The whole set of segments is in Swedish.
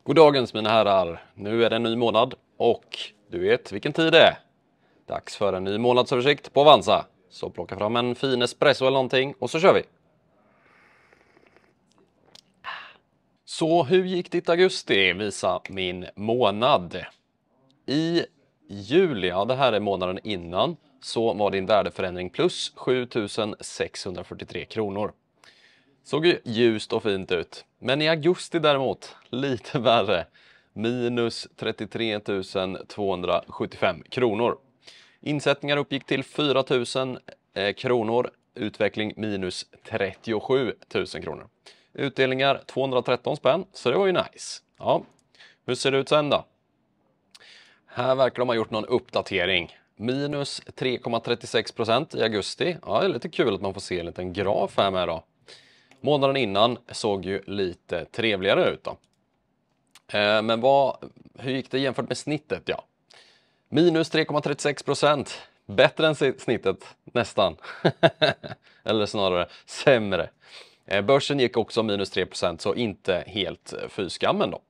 Goddagens mina herrar, nu är det en ny månad och du vet vilken tid det är. Dags för en ny månadsöversikt på Avanza. Så plocka fram en fin espresso eller någonting och så kör vi. Så hur gick ditt augusti? Visa min månad. I juli, ja det här är månaden innan, så var din värdeförändring plus 7643 kronor. Såg ju ljust och fint ut. Men i augusti däremot, lite värre. Minus 33 275 kronor. Insättningar uppgick till 4 000 kronor. Utveckling minus 37 000 kronor. Utdelningar 213 spänn, så det var ju nice. Ja, hur ser det ut sen då? Här verkar de ha gjort någon uppdatering. Minus 3,36% i augusti. Ja, det är lite kul att man får se en liten graf här med då. Månaden innan såg ju lite trevligare ut då. Men hur gick det jämfört med snittet? Ja, minus 3,36%. Bättre än snittet, nästan. Eller snarare sämre. Börsen gick också minus 3%, så inte helt fy skammen då.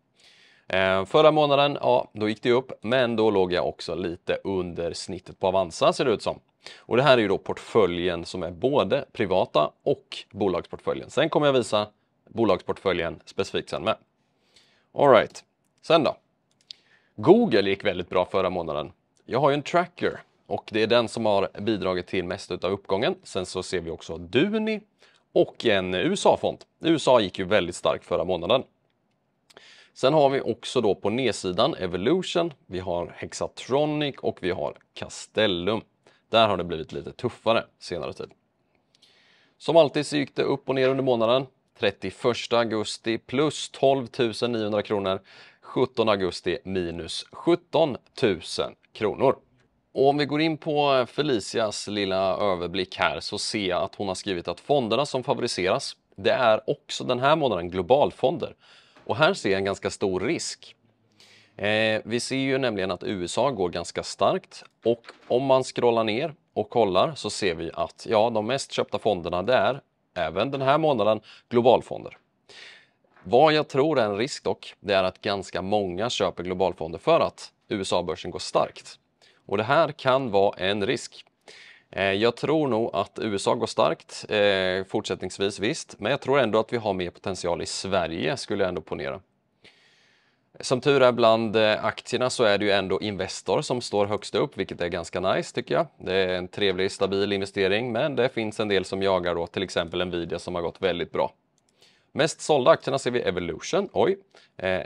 Förra månaden, ja, då gick det upp, men då låg jag också lite under snittet på Avanza, ser det ut som. Och det här är ju då portföljen som är både privata och bolagsportföljen. Sen kommer jag visa bolagsportföljen specifikt sen med. All right. Sen då. Google gick väldigt bra förra månaden. Jag har ju en tracker och det är den som har bidragit till mest av uppgången. Sen så ser vi också Duni och en USA-fond. USA gick ju väldigt starkt förra månaden. Sen har vi också då på nedsidan Evolution, vi har Hexatronic och vi har Castellum. Där har det blivit lite tuffare senare tid. Som alltid så gick det upp och ner under månaden. 31 augusti plus 12 900 kronor. 17 augusti minus 17 000 kronor. Och om vi går in på Felicias lilla överblick här så ser jag att hon har skrivit att fonderna som favoriseras, det är också den här månaden globalfonder. Och här ser jag en ganska stor risk. Vi ser ju nämligen att USA går ganska starkt och om man scrollar ner och kollar så ser vi att ja, de mest köpta fonderna det är även den här månaden globalfonder. Vad jag tror är en risk dock, det är att ganska många köper globalfonder för att USA-börsen går starkt. Och det här kan vara en risk. Jag tror nog att USA går starkt fortsättningsvis visst, men jag tror ändå att vi har mer potential i Sverige skulle jag ändå ponera. Som tur är bland aktierna så är det ju ändå Investor som står högst upp, vilket är ganska nice tycker jag. Det är en trevlig, stabil investering, men det finns en del som jagar då, till exempel Nvidia som har gått väldigt bra. Mest sålda aktierna ser vi Evolution,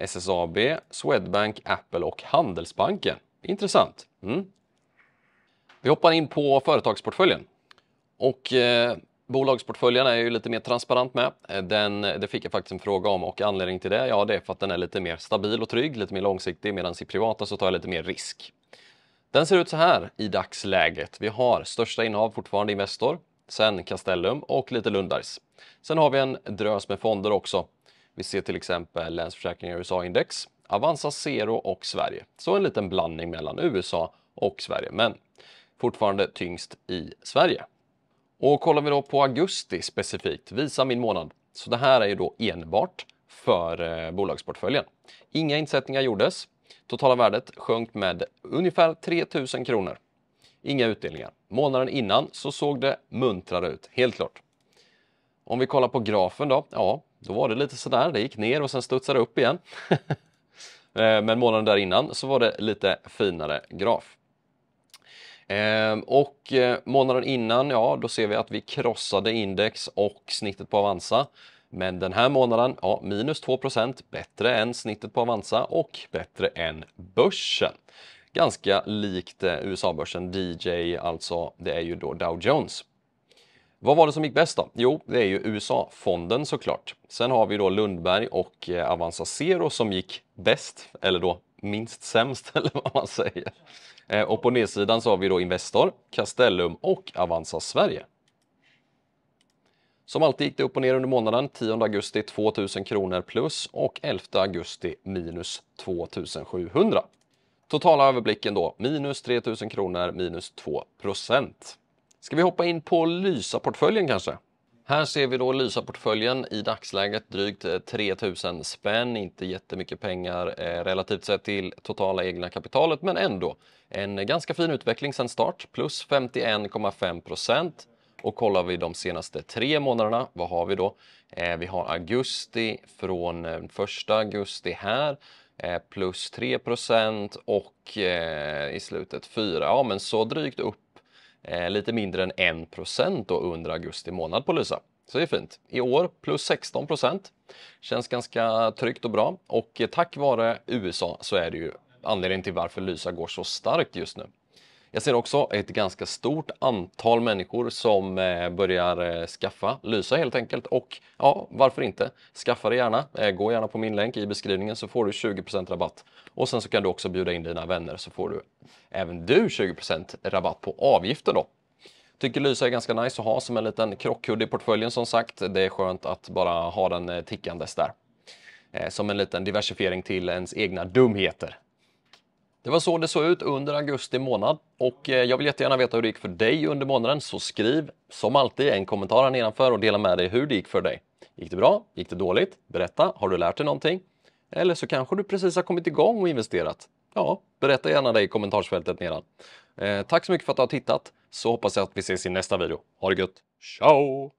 SSAB, Swedbank, Apple och Handelsbanken. Intressant. Vi hoppar in på företagsportföljen. Och bolagsportföljen är ju lite mer transparent med. Det fick jag faktiskt en fråga om och anledning till det, ja det är för att den är lite mer stabil och trygg, lite mer långsiktig, medan i privata så tar jag lite mer risk. Den ser ut så här i dagsläget. Vi har största innehav fortfarande Investor, sen Castellum och lite Lundbergs. Sen har vi en drös med fonder också. Vi ser till exempel Länsförsäkringar USA-index, Avanza Zero och Sverige. Så en liten blandning mellan USA och Sverige, men fortfarande tyngst i Sverige. Och kollar vi då på augusti specifikt, visa min månad. Så det här är ju då enbart för bolagsportföljen. Inga insättningar gjordes. Totala värdet sjönk med ungefär 3 000 kronor. Inga utdelningar. Månaden innan så såg det muntrare ut, helt klart. Om vi kollar på grafen då, ja, då var det lite sådär. Det gick ner och sen studsade upp igen. Men månaden där innan så var det lite finare graf. Och månaden innan, ja då ser vi att vi krossade index och snittet på Avanza. Men den här månaden, ja minus 2%, bättre än snittet på Avanza och bättre än börsen. Ganska likt USA-börsen DJ, alltså det är ju då Dow Jones. Vad var det som gick bäst då? Jo, det är ju USA-fonden såklart. Sen har vi då Lundberg och Avanza Zero som gick bäst, eller då minst sämst eller vad man säger. Och på nedsidan så har vi då Investor, Castellum och Avanza Sverige. Som alltid gick det upp och ner under månaden. 10 augusti 2 000 kronor plus och 11 augusti minus 2 700. Totala överblicken då minus 3 000 kronor minus 2%. Ska vi hoppa in på Lysa-portföljen kanske? Här ser vi då Lysa-portföljen i dagsläget drygt 3000 spänn, inte jättemycket pengar relativt sett till totala egna kapitalet, men ändå en ganska fin utveckling sedan start, plus 51,5%. Och kollar vi de senaste 3 månaderna, vad har vi då? Vi har augusti från 1 augusti här, plus 3% och i slutet 4, ja men så drygt upp lite mindre än 1% då under augusti månad på Lysa. Så det är fint. I år plus 16%. Känns ganska tryggt och bra. Och tack vare USA så är det ju anledningen till varför Lysa går så starkt just nu. Jag ser också ett ganska stort antal människor som börjar skaffa Lysa helt enkelt. Och ja, varför inte? Skaffa det gärna. Gå gärna på min länk i beskrivningen så får du 20% rabatt. Och sen så kan du också bjuda in dina vänner så får du även du 20% rabatt på avgifter då. Tycker Lysa är ganska nice att ha som en liten krockkudde i portföljen som sagt. Det är skönt att bara ha den tickandes där. Som en liten diversifiering till ens egna dumheter. Det var så det såg ut under augusti månad och jag vill jättegärna veta hur det gick för dig under månaden, så skriv som alltid en kommentar här nedanför och dela med dig hur det gick för dig. Gick det bra? Gick det dåligt? Berätta, har du lärt dig någonting? Eller så kanske du precis har kommit igång och investerat. Ja, berätta gärna det i kommentarsfältet nedan. Tack så mycket för att du har tittat, så hoppas jag att vi ses i nästa video. Ha det gött, ciao!